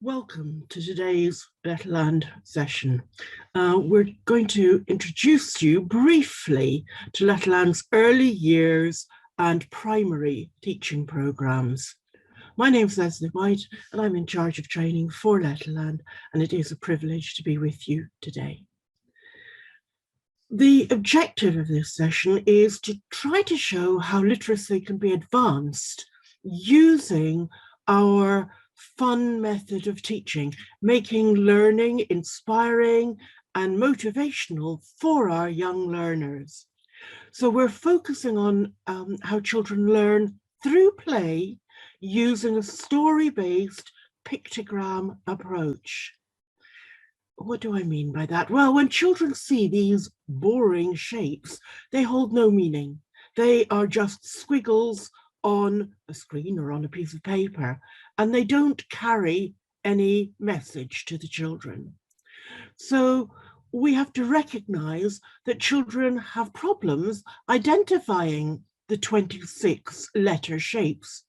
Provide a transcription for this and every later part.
Welcome to today's Letterland session. We're going to introduce you briefly to Letterland's early years and primary teaching programmes. My name's Leslie White and I'm in charge of training for Letterland, and it is a privilege to be with you today. The objective of this session is to try to show how literacy can be advanced using our fun method of teaching, making learning inspiring and motivational for our young learners. So we're focusing on how children learn through play using a story-based pictogram approach. What do I mean by that? Well, when children see these boring shapes, they hold no meaning. They are just squiggles on a screen or on a piece of paper, and they don't carry any message to the children. So we have to recognize that children have problems identifying the 26 letter shapes,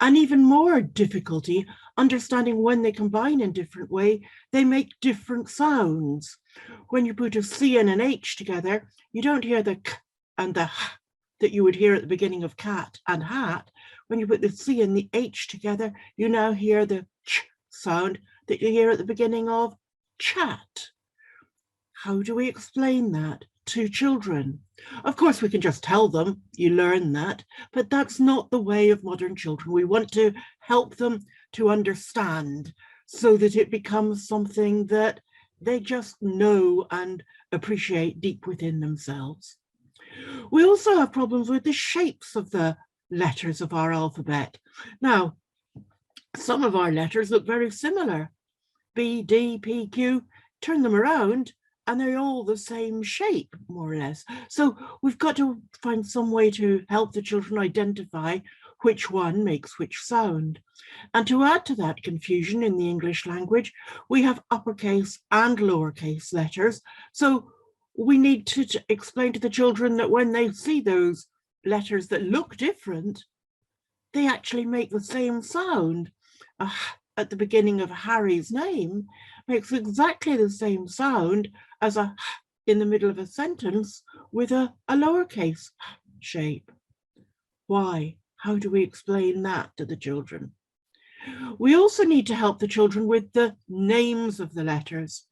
and even more difficulty understanding when they combine in different way, they make different sounds. When you put a C and an H together, you don't hear the K and the H that you would hear at the beginning of cat and hat. When you put the C and the H together, you now hear the ch sound that you hear at the beginning of chat. How do we explain that to children? Of course, we can just tell them, you learn that, but that's not the way of modern children. We want to help them to understand so that it becomes something that they just know and appreciate deep within themselves. We also have problems with the shapes of the letters of our alphabet. Now, some of our letters look very similar. B, D, P, Q, turn them around and they're all the same shape, more or less. So we've got to find some way to help the children identify which one makes which sound. And to add to that confusion in the English language, we have uppercase and lowercase letters. So we need to explain to the children that when they see those letters that look different, they actually make the same sound. At the beginning of Harry's name makes exactly the same sound as a in the middle of a sentence with a lowercase shape. Why? How do we explain that to the children? We also need to help the children with the names of the letters.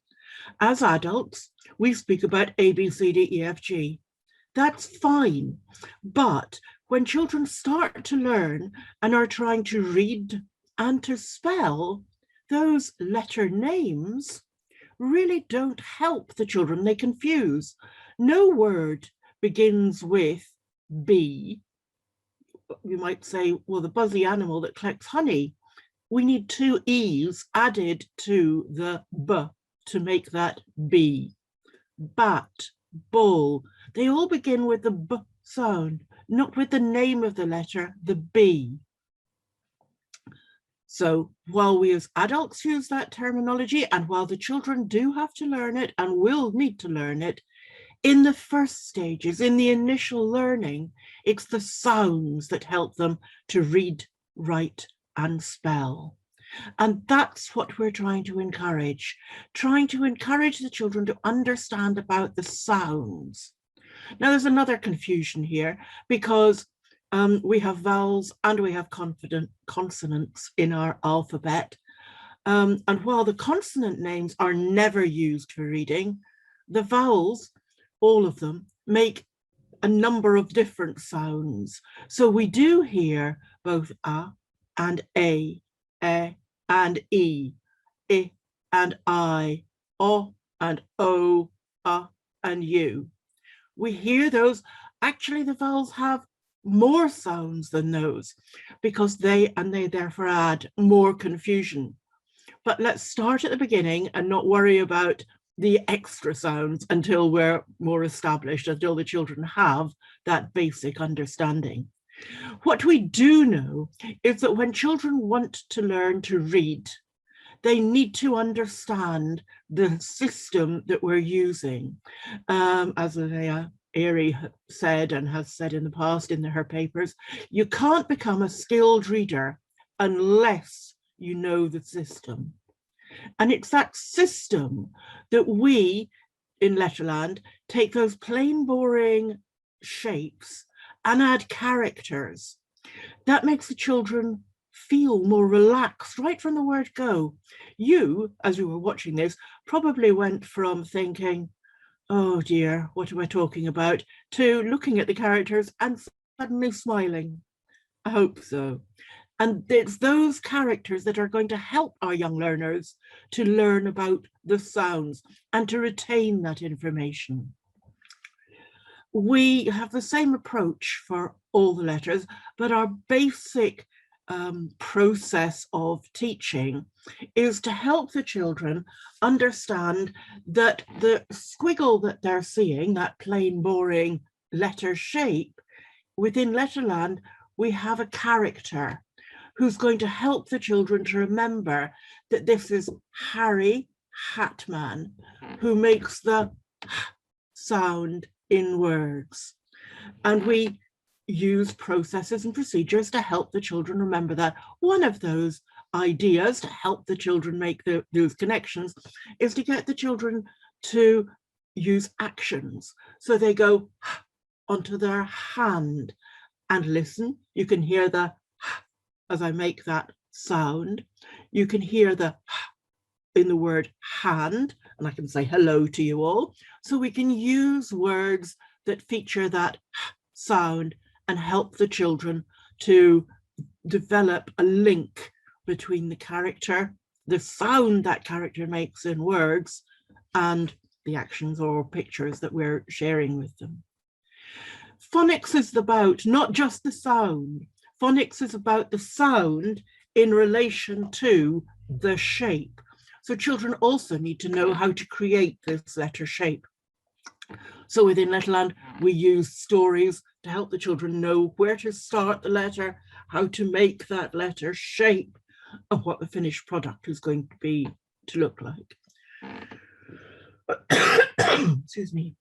As adults, we speak about A, B, C, D, E, F, G. That's fine. But when children start to learn and are trying to read and to spell, those letter names really don't help the children. They confuse. No word begins with B. You might say, well, the buzzy animal that collects honey. We need two E's added to the B to make that B. Bat, bull, they all begin with the B sound, not with the name of the letter, the B. So while we as adults use that terminology, and while the children do have to learn it and will need to learn it, in the first stages, in the initial learning, it's the sounds that help them to read, write, and spell. And that's what we're trying to encourage the children to understand about the sounds. Now, there's another confusion here because we have vowels and we have consonants in our alphabet. And while the consonant names are never used for reading, the vowels, all of them, make a number of different sounds. So we do hear both a and a, and e, and I, o and o, and u. We hear those. Actually, the vowels have more sounds than those because they therefore add more confusion. But let's start at the beginning and not worry about the extra sounds until we're more established, until the children have that basic understanding. What we do know is that when children want to learn to read, they need to understand the system that we're using. As Airy said and has said in the past in her papers, you can't become a skilled reader unless you know the system. And it's that system that we in Letterland take those plain, boring shapes and add characters. That makes the children feel more relaxed right from the word go. You, as you were watching this, probably went from thinking, oh dear, what am I talking about, to looking at the characters and suddenly smiling. I hope so. And it's those characters that are going to help our young learners to learn about the sounds and to retain that information. We have the same approach for all the letters, but our basic process of teaching is to help the children understand that the squiggle that they're seeing, that plain, boring letter shape, within Letterland, we have a character who's going to help the children to remember that this is Harry Hatman, who makes the sound in words. And we use processes and procedures to help the children remember that. One of those ideas to help the children make those connections is to get the children to use actions. So they go onto their hand and listen. You can hear the as I make that sound. You can hear the in the word hand, and I can say hello to you all. So we can use words that feature that sound and help the children to develop a link between the character, the sound that character makes in words, and the actions or pictures that we're sharing with them. Phonics is about not just the sound. Phonics is about the sound in relation to the shape. So children also need to know how to create this letter shape. So within Letterland, we use stories to help the children know where to start the letter, how to make that letter shape, and what the finished product is going to be to look like. Excuse me.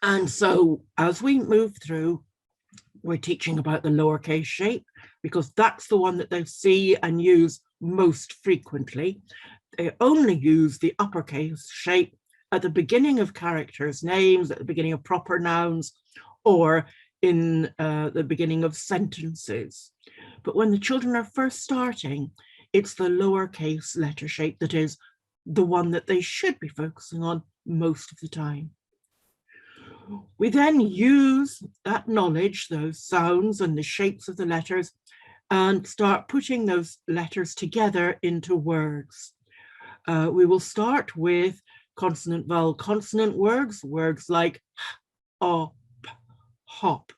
And so as we move through, we're teaching about the lowercase shape because that's the one that they see and use most frequently. They only use the uppercase shape at the beginning of characters' names, at the beginning of proper nouns, or in the beginning of sentences. But when the children are first starting, it's the lowercase letter shape that is the one that they should be focusing on most of the time. We then use that knowledge, those sounds and the shapes of the letters, and start putting those letters together into words. We will start with consonant, vowel, consonant words, words like op, hop.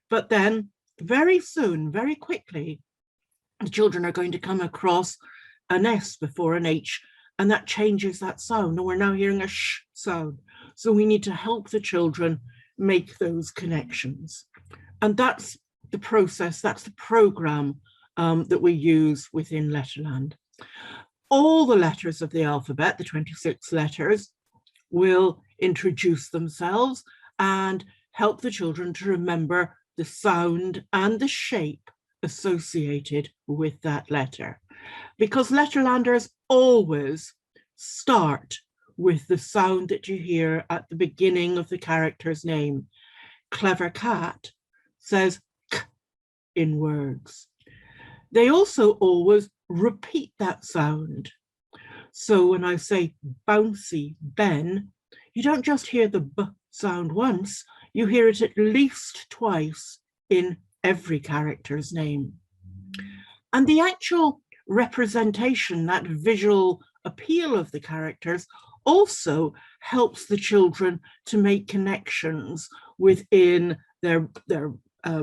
But then very soon, very quickly, the children are going to come across an S before an H, and that changes that sound. And we're now hearing a sh sound. So we need to help the children make those connections. And that's the process, that's the program that we use within Letterland. All the letters of the alphabet, the 26 letters, will introduce themselves and help the children to remember the sound and the shape associated with that letter. Because Letterlanders always start with the sound that you hear at the beginning of the character's name. Clever Cat says k in words. They also always repeat that sound. So when I say bouncy Ben, you don't just hear the b sound once, you hear it at least twice in every character's name. And the actual representation, that visual appeal of the characters, also helps the children to make connections within their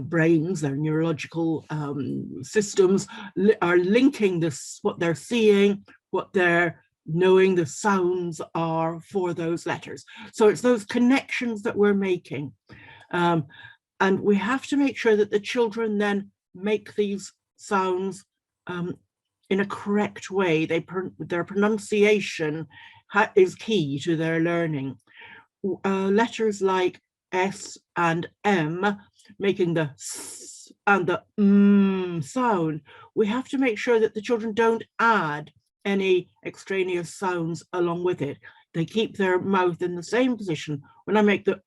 brains, their neurological systems are linking this, what they're seeing, what they're knowing the sounds are for those letters. So it's those connections that we're making. And we have to make sure that the children then make these sounds in a correct way. Their pronunciation is key to their learning. Letters like S and M, making the S and the sound, we have to make sure that the children don't add any extraneous sounds along with it. They keep their mouth in the same position. When I make the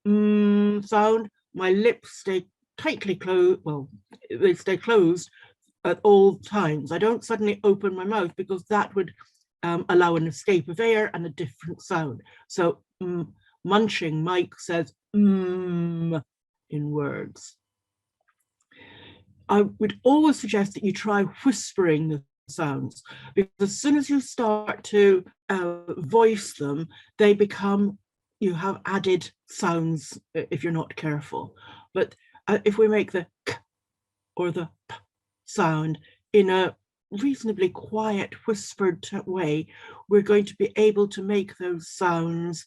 sound, my lips stay tightly closed. Well, they stay closed at all times. I don't suddenly open my mouth because that would allow an escape of air and a different sound. So munching, Mike says in words. I would always suggest that you try whispering the sounds, because as soon as you start to voice them, they become, you have added sounds if you're not careful. But if we make the k or the p sound in a reasonably quiet, whispered way, we're going to be able to make those sounds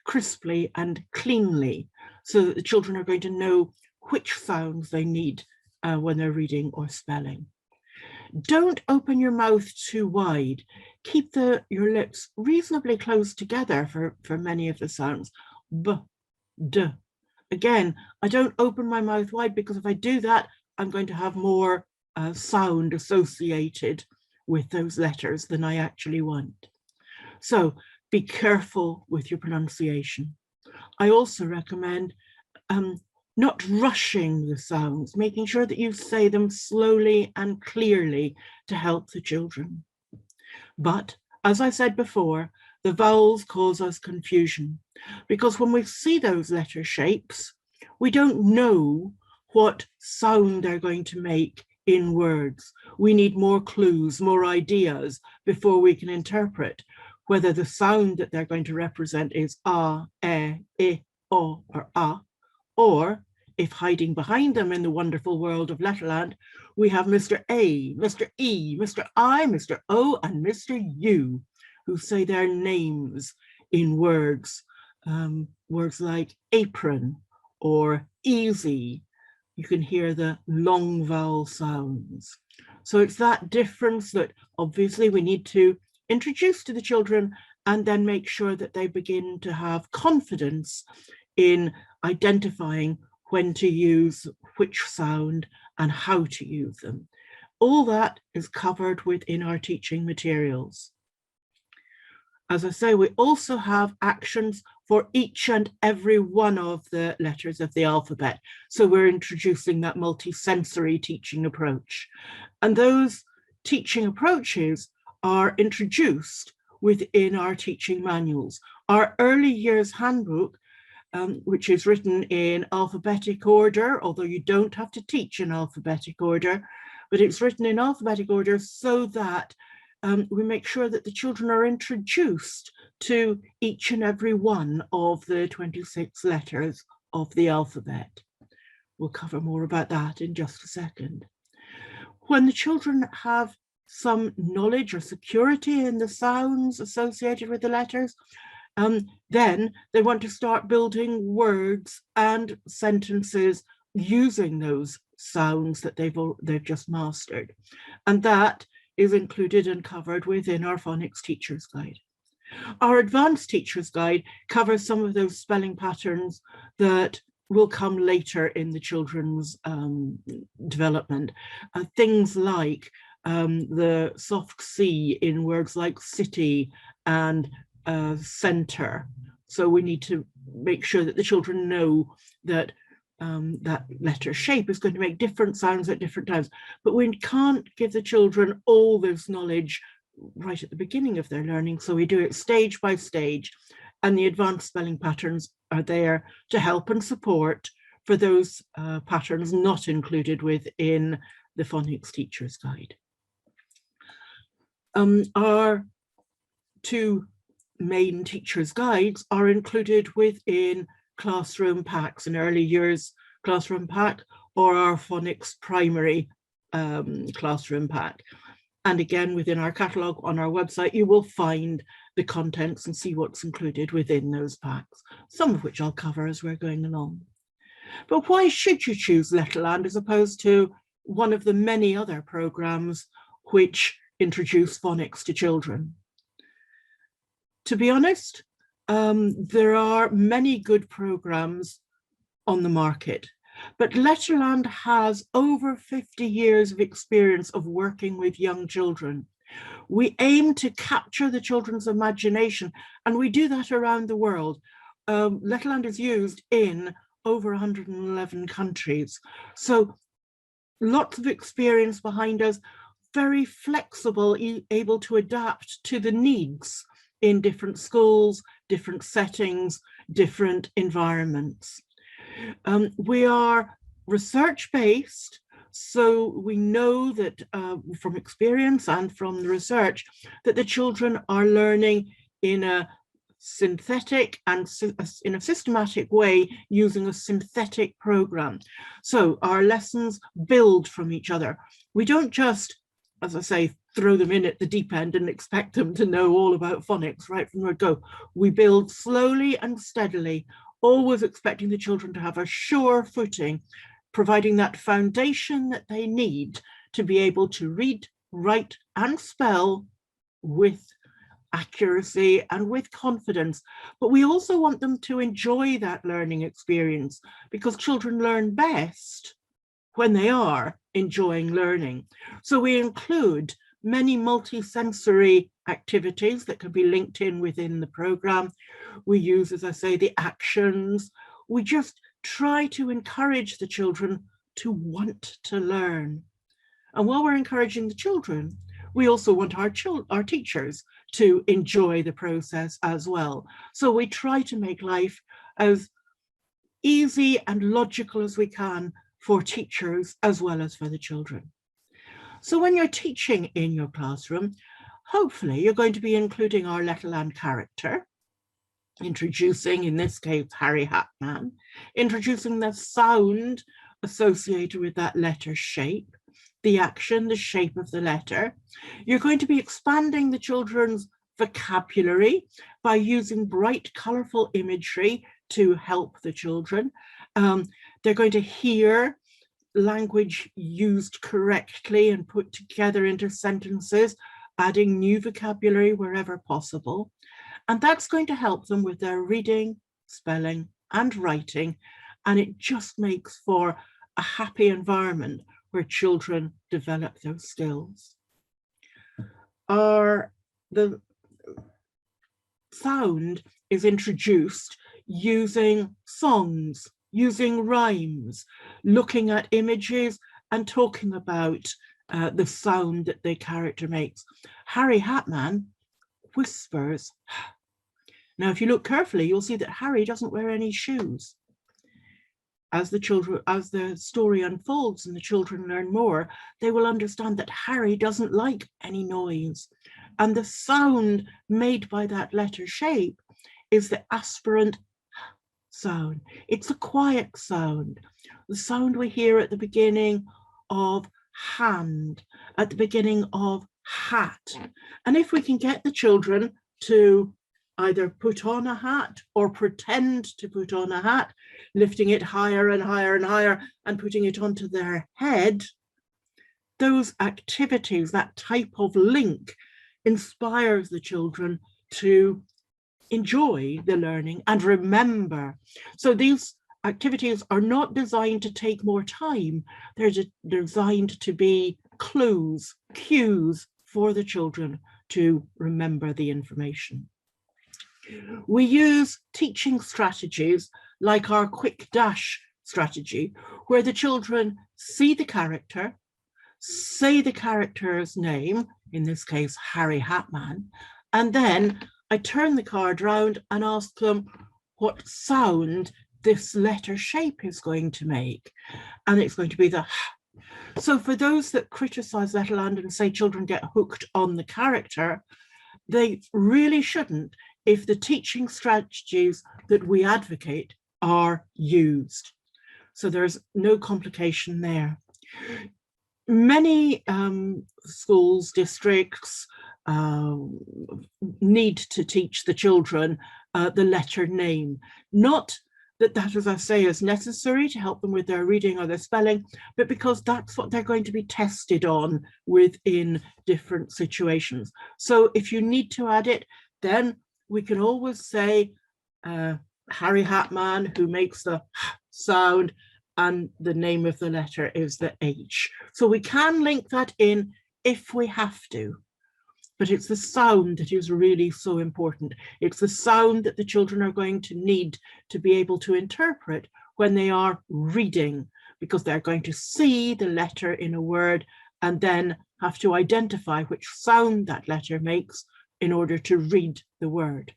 crisply and cleanly, so that the children are going to know which sounds they need when they're reading or spelling. Don't open your mouth too wide. Keep your lips reasonably close together for many of the sounds. B, d. Again, I don't open my mouth wide, because if I do that, I'm going to have more sound associated with those letters than I actually want. So be careful with your pronunciation. I also recommend not rushing the sounds, making sure that you say them slowly and clearly to help the children. But as I said before, the vowels cause us confusion, because when we see those letter shapes, we don't know what sound they're going to make in words. We need more clues, more ideas before we can interpret whether the sound that they're going to represent is a, I, o, or a, or if hiding behind them in the wonderful world of Letterland, we have Mr. A, Mr. E, Mr. I, Mr. O, and Mr. U, who say their names in words, words like apron or easy. You can hear the long vowel sounds. So it's that difference that obviously we need to introduce to the children, and then make sure that they begin to have confidence in identifying when to use which sound and how to use them. All that is covered within our teaching materials. As I say, we also have actions for each and every one of the letters of the alphabet. So we're introducing that multi-sensory teaching approach. And those teaching approaches are introduced within our teaching manuals. Our early years handbook, which is written in alphabetic order, although you don't have to teach in alphabetic order, but it's written in alphabetic order so that we make sure that the children are introduced to each and every one of the 26 letters of the alphabet. We'll cover more about that in just a second. When the children have some knowledge or security in the sounds associated with the letters, then they want to start building words and sentences using those sounds that they've just mastered. And that is included and covered within our phonics teacher's guide. Our advanced teacher's guide covers some of those spelling patterns that will come later in the children's development. Things like the soft C in words like city and center. So we need to make sure that the children know that that letter shape is going to make different sounds at different times. But we can't give the children all this knowledge right at the beginning of their learning. So we do it stage by stage. And the advanced spelling patterns are there to help and support for those patterns not included within the phonics teacher's guide. Our two main teacher's guides are included within classroom packs, an early years classroom pack or our phonics primary classroom pack. And again, within our catalogue on our website, you will find the contents and see what's included within those packs, some of which I'll cover as we're going along. But why should you choose Letterland as opposed to one of the many other programmes which introduce phonics to children? To be honest, there are many good programmes on the market, but Letterland has over 50 years of experience of working with young children. We aim to capture the children's imagination, and we do that around the world. Letterland is used in over 111 countries. So lots of experience behind us, very flexible, able to adapt to the needs in different schools, different settings, different environments. We are research-based, so we know that from experience and from the research that the children are learning in a synthetic and in a systematic way using a synthetic program. So our lessons build from each other. We don't just, as I say, throw them in at the deep end and expect them to know all about phonics right from the go. We build slowly and steadily, always expecting the children to have a sure footing, providing that foundation that they need to be able to read, write, and spell with accuracy and with confidence. But we also want them to enjoy that learning experience, because children learn best when they are enjoying learning. So we include many multi-sensory activities that can be linked in within the program. We use, as I say, the actions. We just try to encourage the children to want to learn. And while we're encouraging the children, we also want our teachers to enjoy the process as well. So we try to make life as easy and logical as we can for teachers as well as for the children. So when you're teaching in your classroom, hopefully you're going to be including our Letterland character, introducing, in this case, Harry Hatman, introducing the sound associated with that letter shape, the action, the shape of the letter. You're going to be expanding the children's vocabulary by using bright, colourful imagery to help the children. They're going to hear language used correctly and put together into sentences, adding new vocabulary wherever possible. And that's going to help them with their reading, spelling, and writing. And it just makes for a happy environment where children develop those skills. The sound is introduced using songs, using rhymes, looking at images and talking about the sound that the character makes. Harry Hatman whispers. Now, if you look carefully, you'll see that Harry doesn't wear any shoes. As the story unfolds and the children learn more, they will understand that Harry doesn't like any noise. And the sound made by that letter shape is the aspirant sound. It's a quiet sound, the sound we hear at the beginning of hand, at the beginning of hat. And if we can get the children to either put on a hat or pretend to put on a hat, lifting it higher and higher and higher and putting it onto their head, those activities, that type of link, inspires the children to enjoy the learning and remember. So these activities are not designed to take more time. They're designed to be clues, cues for the children to remember the information. We use teaching strategies like our quick dash strategy, where the children see the character, say the character's name, in this case, Harry Hatman, and then I turn the card round and ask them what sound this letter shape is going to make. And it's going to be the H. So for those that criticize Letterland and say children get hooked on the character, they really shouldn't if the teaching strategies that we advocate are used. So there's no complication there. Many schools, districts need to teach the children the letter name. Not that, as I say, is necessary to help them with their reading or their spelling, but because that's what they're going to be tested on within different situations. So if you need to add it, then we can always say Harry Hatman, who makes the sound, and the name of the letter is the H. So we can link that in if we have to. but it's the sound that is really so important. It's the sound that the children are going to need to be able to interpret when they are reading, because they're going to see the letter in a word and then have to identify which sound that letter makes in order to read the word.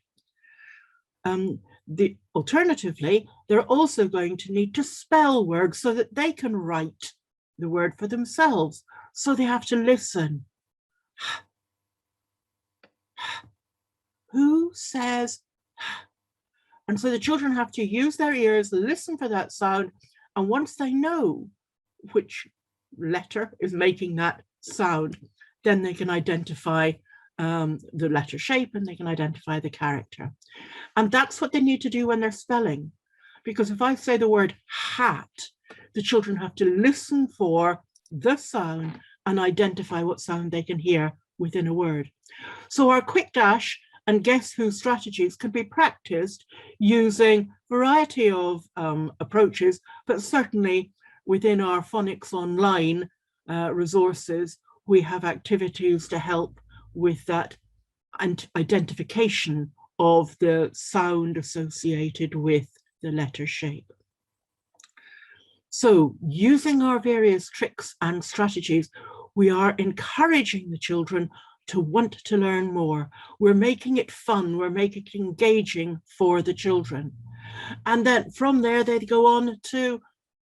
Alternatively, they're also going to need to spell words so that they can write the word for themselves. So they have to listen. Who says? And so the children have to use their ears, listen for that sound, and once they know which letter is making that sound, then they can identify the letter shape and they can identify the character. And that's what they need to do when they're spelling. Because if I say the word hat, the children have to listen for the sound and identify what sound they can hear within a word. So our quick dash and guess who strategies can be practiced using a variety of approaches, but certainly within our Phonics Online resources, we have activities to help with that identification of the sound associated with the letter shape. So using our various tricks and strategies, we are encouraging the children to want to learn more. We're making it fun, we're making it engaging for the children. And then from there, they go on to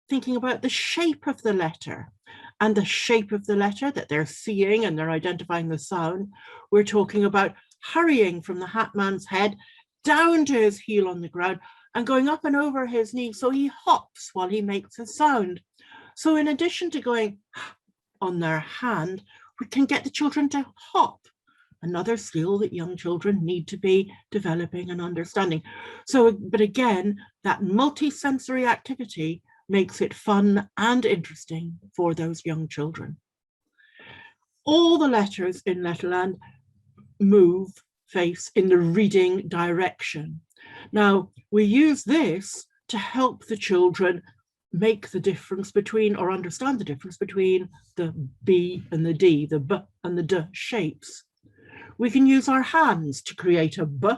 thinking about the shape of the letter. And the shape of the letter that they're seeing and they're identifying the sound. We're talking about hurrying from the hat man's head down to his heel on the ground and going up and over his knee so he hops while he makes a sound. So in addition to going on their hand, we can get the children to hop, another skill that young children need to be developing and understanding. So, but again, that multi-sensory activity makes it fun and interesting for those young children. All the letters in Letterland move, face in the reading direction. Now, we use this to help the children make the difference between, or understand the difference between the B and the D, the B and the D shapes. We can use our hands to create a B,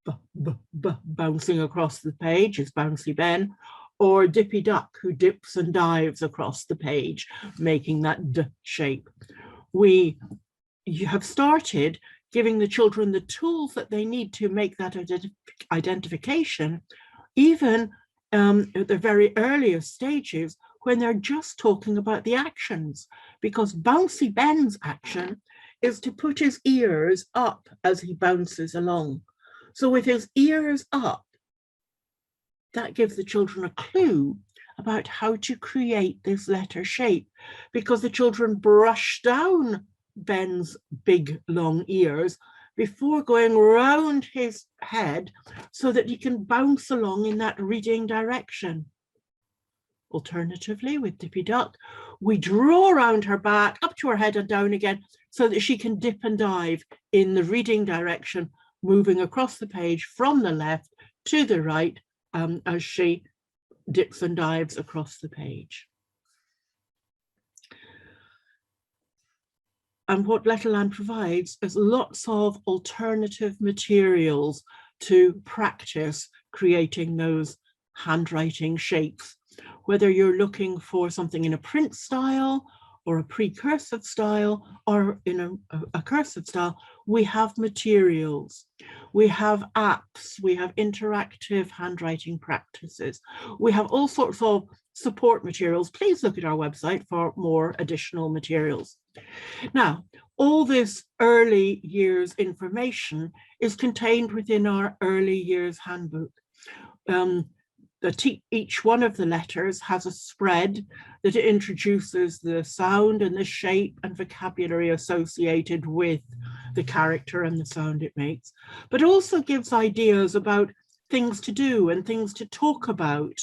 B, B, B, bouncing across the page is Bouncy Ben, or Dippy Duck, who dips and dives across the page, making that D shape. We have started giving the children the tools that they need to make that identification, even at the very earliest stages when they're just talking about the actions, because Bouncy Ben's action is to put his ears up as he bounces along. So with his ears up, that gives the children a clue about how to create this letter shape, because the children brush down Ben's big long ears before going round his head so that he can bounce along in that reading direction. Alternatively, with Dippy Duck, we draw around her back, up to her head and down again, so that she can dip and dive in the reading direction, moving across the page from the left to the right as she dips and dives across the page. And what Letterland provides is lots of alternative materials to practice creating those handwriting shapes. Whether you're looking for something in a print style or a precursive style or in a cursive style, we have materials. We have apps, we have interactive handwriting practices. We have all sorts of support materials. Please look at our website for more additional materials. Now, all this early years information is contained within our early years handbook. Each one of the letters has a spread that introduces the sound and the shape and vocabulary associated with the character and the sound it makes, but also gives ideas about things to do and things to talk about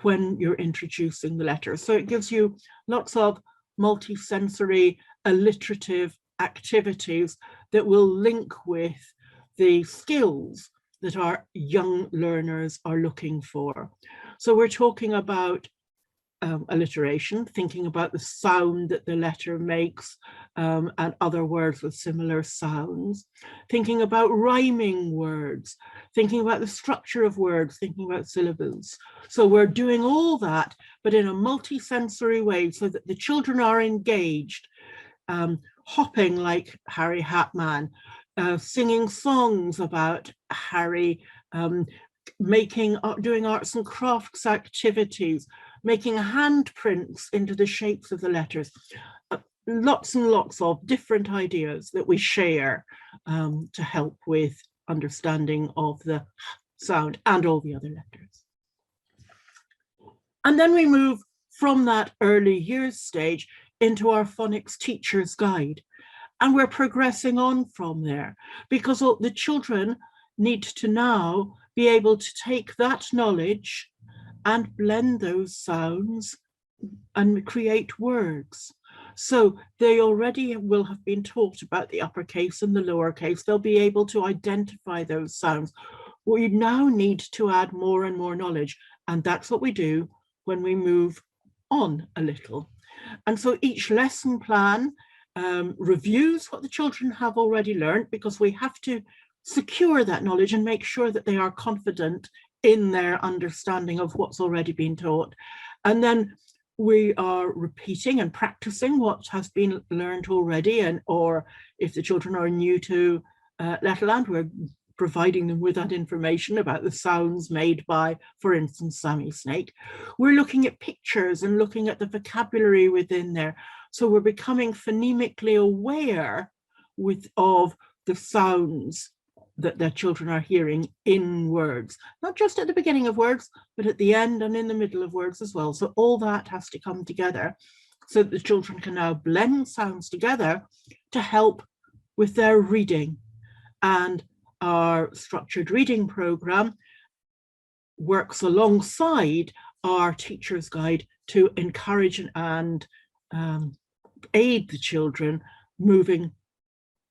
when you're introducing the letter. So it gives you lots of multi-sensory alliterative activities that will link with the skills that our young learners are looking for. So we're talking about alliteration, thinking about the sound that the letter makes and other words with similar sounds, thinking about rhyming words, thinking about the structure of words, thinking about syllables. So we're doing all that, but in a multi-sensory way so that the children are engaged, hopping like Harry Hatman, singing songs about Harry, doing arts and crafts activities, making handprints into the shapes of the letters. Lots and lots of different ideas that we share to help with understanding of the sound and all the other letters. And then we move from that early years stage into our phonics teacher's guide. And we're progressing on from there because the children need to now be able to take that knowledge and blend those sounds and create words. So they already will have been taught about the uppercase and the lowercase. They'll be able to identify those sounds. We now need to add more and more knowledge. And that's what we do when we move on a little. And so each lesson plan reviews what the children have already learned, because we have to secure that knowledge and make sure that they are confident in their understanding of what's already been taught. And then we are repeating and practicing what has been learned already, and or if the children are new to Letterland, we're providing them with that information about the sounds made by, for instance, Sammy Snake. We're looking at pictures and looking at the vocabulary within there. So we're becoming phonemically aware of the sounds that their children are hearing in words, not just at the beginning of words, but at the end and in the middle of words as well. So all that has to come together so that the children can now blend sounds together to help with their reading. And our structured reading program works alongside our teacher's guide to encourage and aid the children moving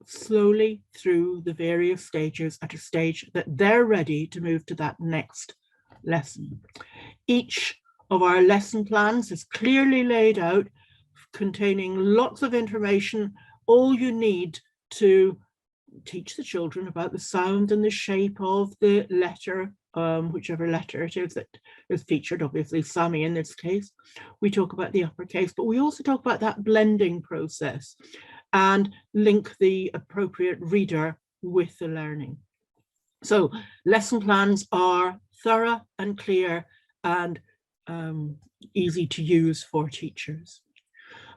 slowly through the various stages at a stage that they're ready to move to that next lesson. Each of our lesson plans is clearly laid out, containing lots of information, all you need to teach the children about the sound and the shape of the letter, whichever letter it is that is featured, obviously Sammy in this case. We talk about the uppercase, but we also talk about that blending process and link the appropriate reader with the learning. So lesson plans are thorough and clear and easy to use for teachers.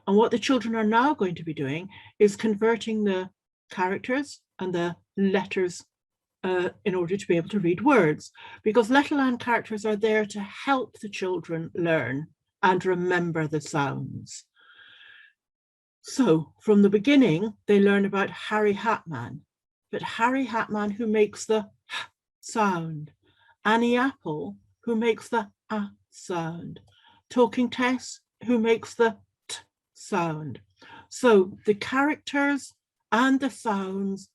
And what the children are now going to be doing is converting the characters and the letters in order to be able to read words, because Letterland characters are there to help the children learn and remember the sounds. So from the beginning, they learn about Harry Hatman, but Harry Hatman who makes the H sound, Annie Apple who makes the A sound, Talking Tess who makes the T sound. So the characters and the sounds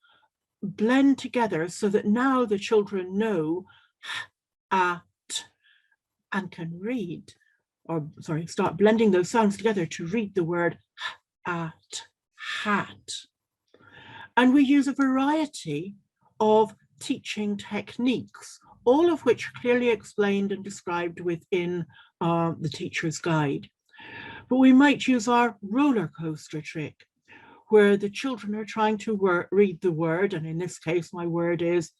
blend together so that now the children know H, A, T, and can read, or sorry, start blending those sounds together to read the word H, at, hat. And we use a variety of teaching techniques, all of which are clearly explained and described within the teacher's guide. But we might use our roller coaster trick, where the children are trying to read the word, and in this case, my word is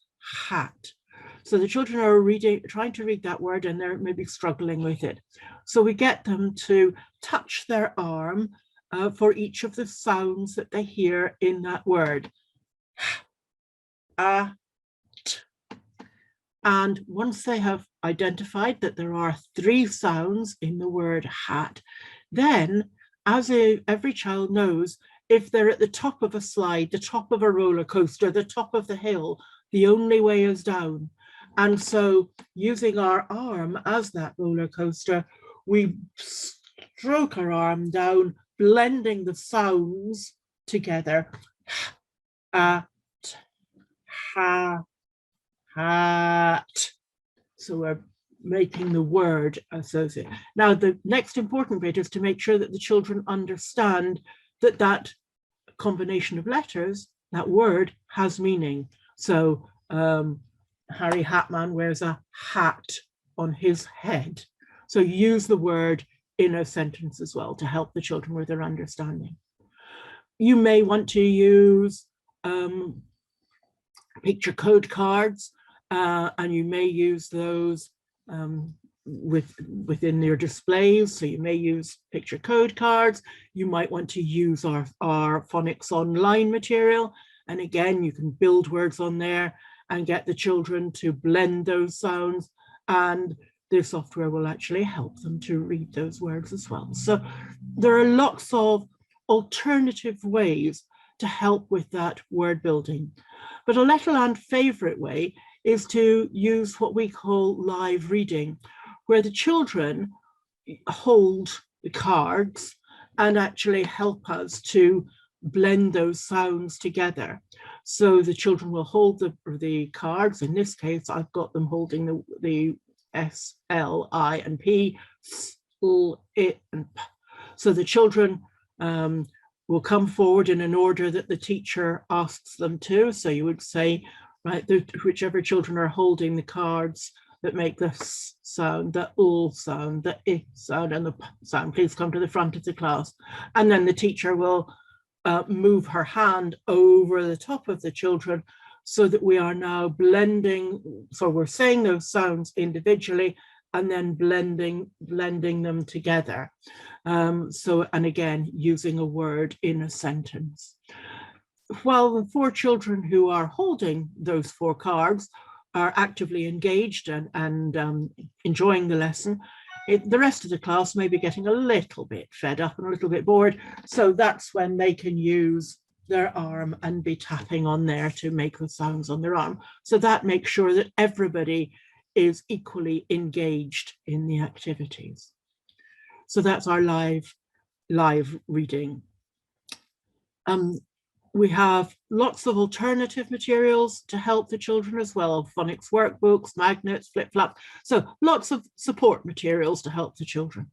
hat. So the children are trying to read that word, and they're maybe struggling with it. So we get them to touch their arm for each of the sounds that they hear in that word. A, t. And once they have identified that there are 3 sounds in the word hat, then as every child knows, if they're at the top of a slide, the top of a roller coaster, the top of the hill, the only way is down. And so using our arm as that roller coaster, we stroke our arm down, blending the sounds together. At, ha, hat. So we're making the word associate. Now, the next important bit is to make sure that the children understand that that combination of letters, that word, has meaning. So Harry Hatman wears a hat on his head. So use the word in a sentence as well to help the children with their understanding. You may want to use picture code cards, and you may use those within your displays. So you may use picture code cards. You might want to use our Phonics Online material. And again, you can build words on there and get the children to blend those sounds. And the software will actually help them to read those words as well. So there are lots of alternative ways to help with that word building. But a Letterland favorite way is to use what we call live reading, where the children hold the cards and actually help us to blend those sounds together. So the children will hold the cards. In this case, I've got them holding the S, L, I, and P, S, L, I, and P. So the children will come forward in an order that the teacher asks them to. So you would say, right, whichever children are holding the cards that make the S sound, the L sound, the I sound, and the P sound, please come to the front of the class. And then the teacher will move her hand over the top of the children so that we are now blending. So we're saying those sounds individually and then blending them together. And again, using a word in a sentence. While the 4 children who are holding those 4 cards are actively engaged and enjoying the lesson, the rest of the class may be getting a little bit fed up and a little bit bored. So that's when they can use their arm and be tapping on there to make the sounds on their arm. So that makes sure that everybody is equally engaged in the activities. So that's our live reading. We have lots of alternative materials to help the children as well, phonics workbooks, magnets, flip-flops. So lots of support materials to help the children.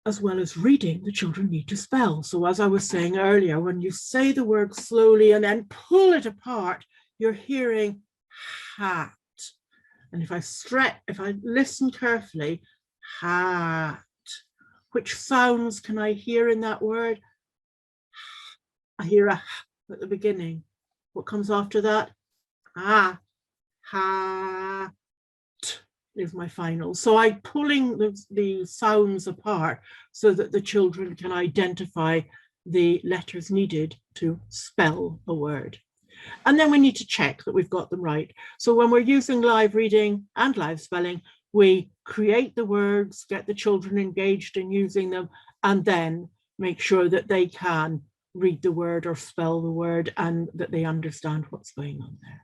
As well as reading, the children need to spell. So as I was saying earlier, when you say the word slowly and then pull it apart, you're hearing hat. And if I listen carefully, hat. Which sounds can I hear in that word? I hear a at the beginning. What comes after that? Ah, ha, t is my final. So I'm pulling the sounds apart so that the children can identify the letters needed to spell a word. And then we need to check that we've got them right. So when we're using live reading and live spelling, we create the words, get the children engaged in using them, and then make sure that they can read the word or spell the word and that they understand what's going on there.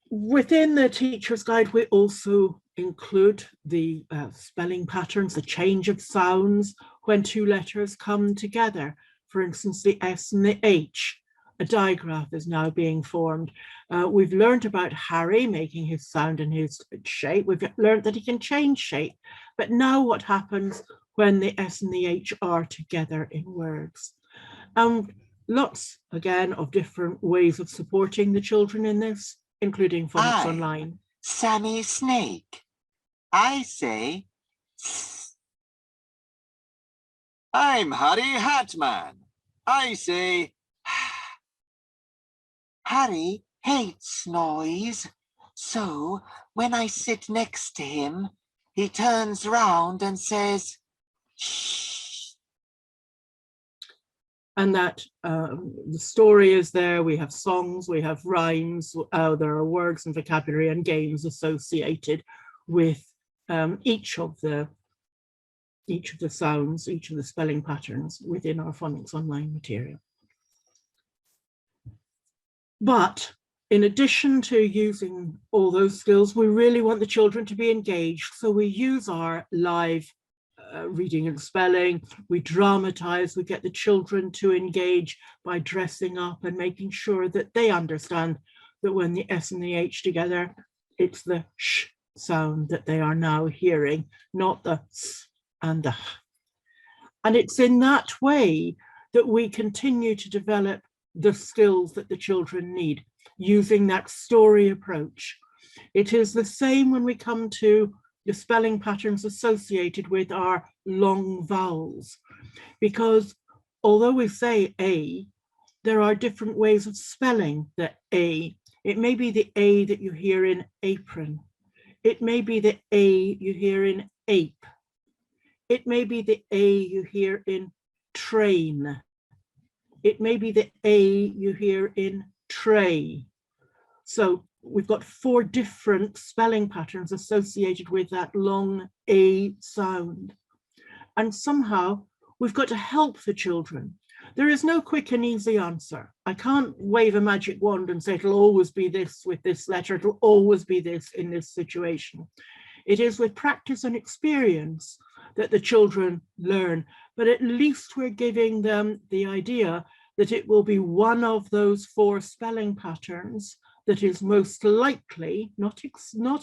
Within the teacher's guide, we also include the spelling patterns, the change of sounds when 2 letters come together. For instance, the S and the H. A digraph is now being formed. We've learned about Harry making his sound and his shape. We've learned that he can change shape. But now what happens when the S and the H are together in words? Lots, again, of different ways of supporting the children in this, including Phonics Online. Sammy Snake. I say S. I'm Harry Hatman. I say Harry hates noise, so when I sit next to him, he turns round and says, shh. And that the story is there. We have songs, we have rhymes, there are words and vocabulary and games associated with each of the sounds, each of the spelling patterns within our Phonics Online material. But in addition to using all those skills, we really want the children to be engaged. So we use our live reading and spelling, we dramatize, we get the children to engage by dressing up and making sure that they understand that when the S and the H together, it's the sh sound that they are now hearing, not the s and the h. And it's in that way that we continue to develop the skills that the children need, using that story approach. It is the same when we come to the spelling patterns associated with our long vowels, because although we say A, there are different ways of spelling the A. It may be the A that you hear in apron. It may be the A you hear in ape. It may be the A you hear in train. It may be the A you hear in tray. So we've got 4 different spelling patterns associated with that long A sound. And somehow we've got to help the children. There is no quick and easy answer. I can't wave a magic wand and say it'll always be this with this letter, it'll always be this in this situation. It is with practice and experience that the children learn, but at least we're giving them the idea that it will be one of those 4 spelling patterns that is most likely, not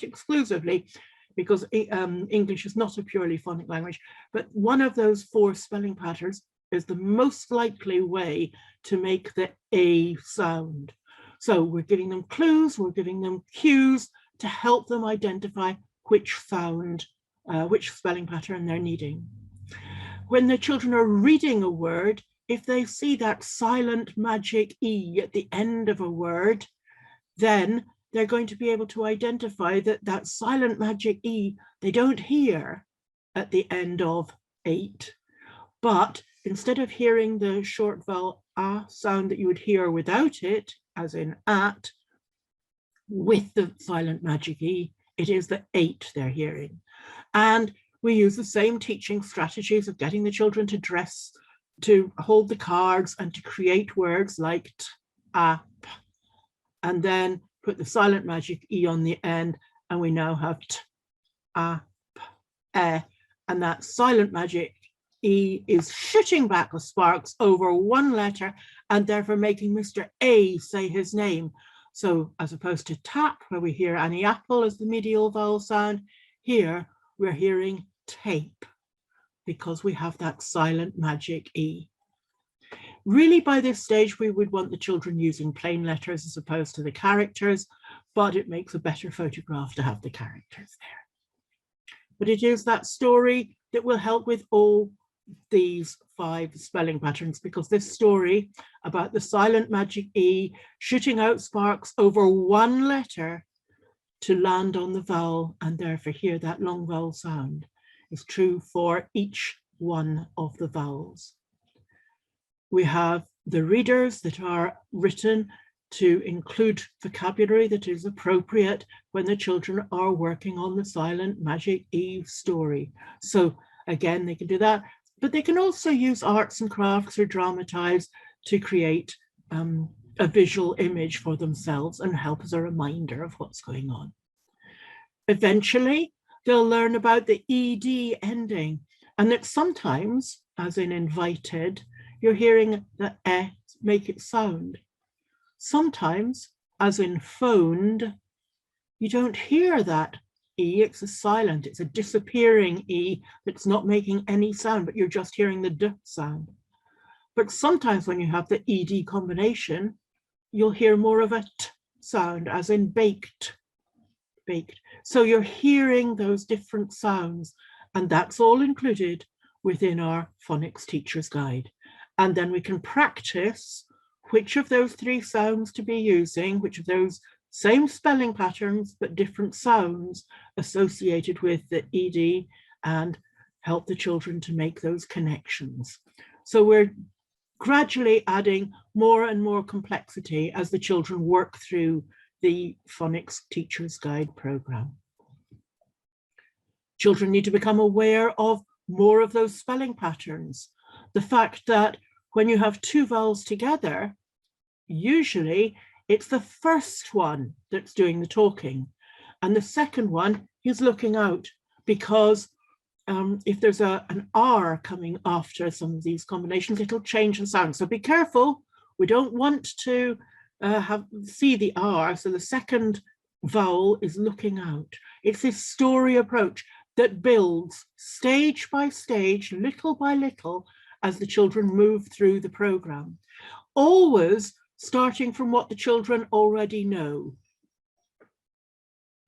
exclusively, because English is not a purely phonic language, but one of those 4 spelling patterns is the most likely way to make the A sound. So we're giving them clues, we're giving them cues to help them identify which sound, which spelling pattern they're needing. When the children are reading a word, if they see that silent magic E at the end of a word, then they're going to be able to identify that that silent magic E they don't hear at the end of 8, but instead of hearing the short vowel A sound that you would hear without it, as in at, with the silent magic E, it is the 8 they're hearing. And we use the same teaching strategies of getting the children to dress, to hold the cards and to create words like t, a, p, and then put the silent magic E on the end, and we now have t, a, p, e, and that silent magic E is shooting back the sparks over one letter and therefore making Mr. A say his name. So as opposed to tap, where we hear Annie Apple as the medial vowel sound, here we're hearing tape because we have that silent magic E. Really, by this stage, we would want the children using plain letters as opposed to the characters, but it makes a better photograph to have the characters there. But it is that story that will help with all these 5 spelling patterns, because this story about the silent magic E shooting out sparks over one letter to land on the vowel and therefore hear that long vowel sound is true for each one of the vowels. We have the readers that are written to include vocabulary that is appropriate when the children are working on the silent magic E story. So again, they can do that, but they can also use arts and crafts or dramatize to create a visual image for themselves and help as a reminder of what's going on. Eventually, they'll learn about the ED ending, and that sometimes, as in invited, you're hearing the E make it sound. Sometimes, as in phoned, you don't hear that E, it's a silent, it's a disappearing E that's not making any sound, but you're just hearing the D sound. But sometimes when you have the ED combination, you'll hear more of a T sound, as in baked, baked. So you're hearing those different sounds, and that's all included within our phonics teacher's guide. And then we can practice which of those 3 sounds to be using, which of those same spelling patterns, but different sounds associated with the ED, and help the children to make those connections. So we're gradually adding more and more complexity as the children work through the Phonics Teacher's Guide program. Children need to become aware of more of those spelling patterns. The fact that when you have 2 vowels together, usually it's the first one that's doing the talking, and the second one is looking out, because if there's an R coming after some of these combinations, it'll change the sound. So be careful. We don't want to see the R, so the second vowel is looking out. It's this story approach that builds stage by stage, little by little, as the children move through the program, always starting from what the children already know.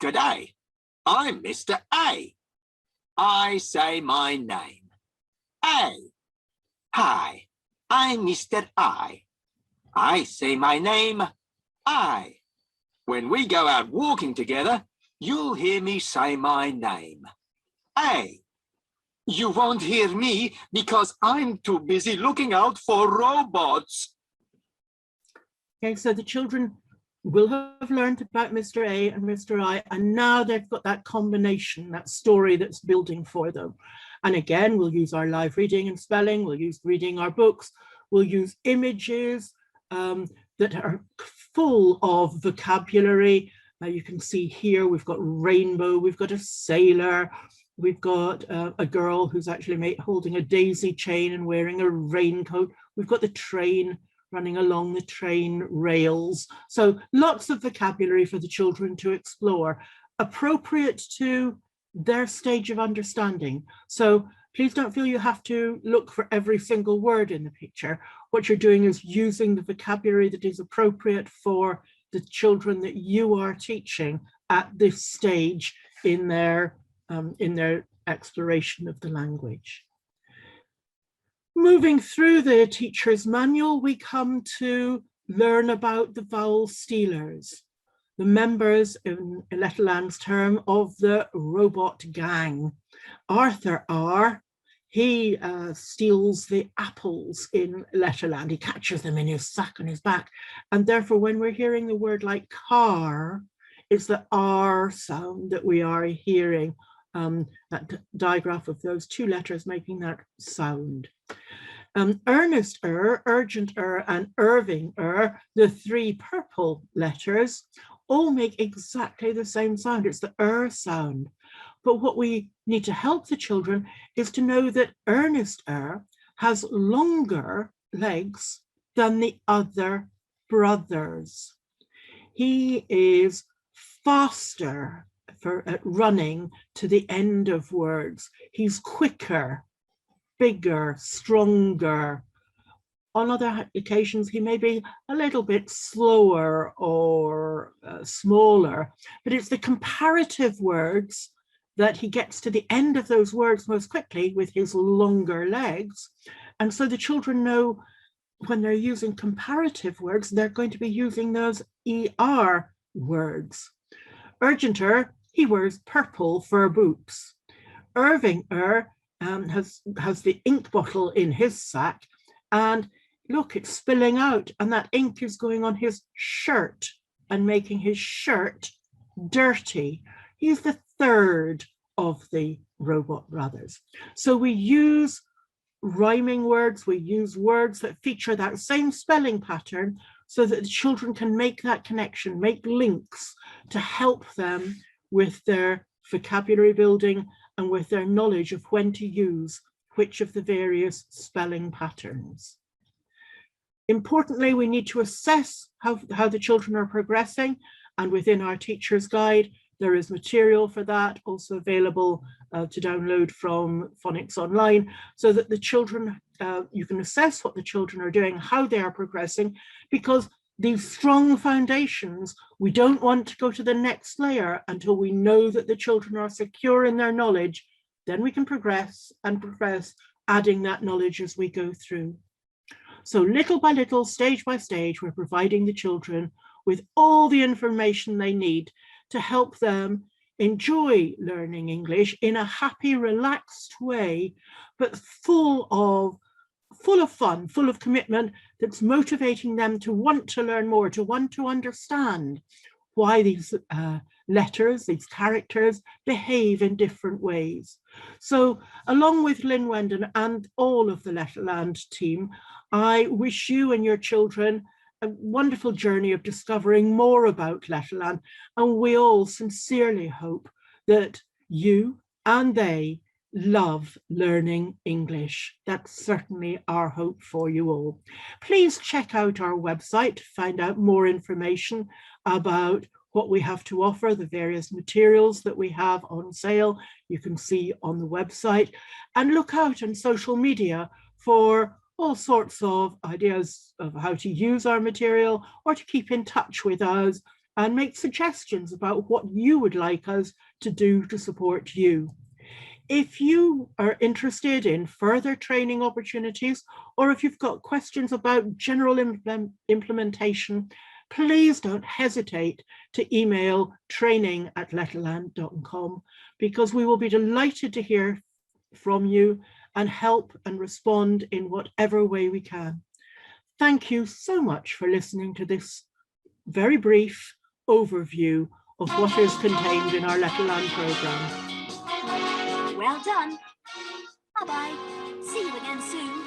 G'day, I'm Mr. A. I say my name. A. Hi, I'm Mr. I say my name. I. When we go out walking together, you'll hear me say my name. A. You won't hear me because I'm too busy looking out for robots. Okay, so the children will have learned about Mr. A and Mr. I, and now they've got that combination, that story that's building for them. And again, we'll use our live reading and spelling, we'll use reading our books, we'll use images that are full of vocabulary. You can see here, we've got rainbow, we've got a sailor, we've got a girl who's actually holding a daisy chain and wearing a raincoat. We've got the train running along the train rails. So lots of vocabulary for the children to explore, appropriate to their stage of understanding. So please don't feel you have to look for every single word in the picture. What you're doing is using the vocabulary that is appropriate for the children that you are teaching at this stage in their exploration of the language. Moving through the teacher's manual, we come to learn about the vowel stealers, the members, in Letterland's term, of the robot gang. Arthur R, he steals the apples in Letterland. He catches them in his sack on his back. And therefore, when we're hearing the word like car, it's the R sound that we are hearing, that digraph of those two letters making that sound. Ernest urgent and Irving the three purple letters, all make exactly the same sound. It's the sound. But what we need to help the children is to know that Ernest has longer legs than the other brothers. He is faster at running to the end of words. He's quicker, bigger, stronger. On other occasions, he may be a little bit slower or smaller, but it's the comparative words that he gets to the end of those words most quickly with his longer legs. And so the children know when they're using comparative words, they're going to be using those ER words. Urgenter, he wears purple fur boots. Irving has the ink bottle in his sack, and look, it's spilling out, and that ink is going on his shirt and making his shirt dirty. He's the third of the robot brothers. So we use rhyming words, we use words that feature that same spelling pattern so that the children can make that connection, make links to help them with their vocabulary building and with their knowledge of when to use which of the various spelling patterns. Importantly, we need to assess how the children are progressing, and within our teacher's guide, there is material for that also available to download from Phonics Online, so that the children, you can assess what the children are doing, how they are progressing, because these strong foundations, we don't want to go to the next layer until we know that the children are secure in their knowledge. Then we can progress and progress, adding that knowledge as we go through. So little by little, stage by stage, we're providing the children with all the information they need to help them enjoy learning English in a happy, relaxed way, but full of fun, full of commitment, that's motivating them to want to learn more, to want to understand why these letters, these characters behave in different ways. So along with Lynn Wendon and all of the Letterland team, I wish you and your children a wonderful journey of discovering more about Letterland, and we all sincerely hope that you and they love learning English. That's certainly our hope for you all. Please check out our website to find out more information about what we have to offer, the various materials that we have on sale. You can see on the website, and look out on social media for all sorts of ideas of how to use our material or to keep in touch with us and make suggestions about what you would like us to do to support you. If you are interested in further training opportunities, or if you've got questions about general implementation, please don't hesitate to email training@letterland.com, because we will be delighted to hear from you and help and respond in whatever way we can. Thank you so much for listening to this very brief overview of what is contained in our Letterland programme. Well done. Bye-bye. See you again soon.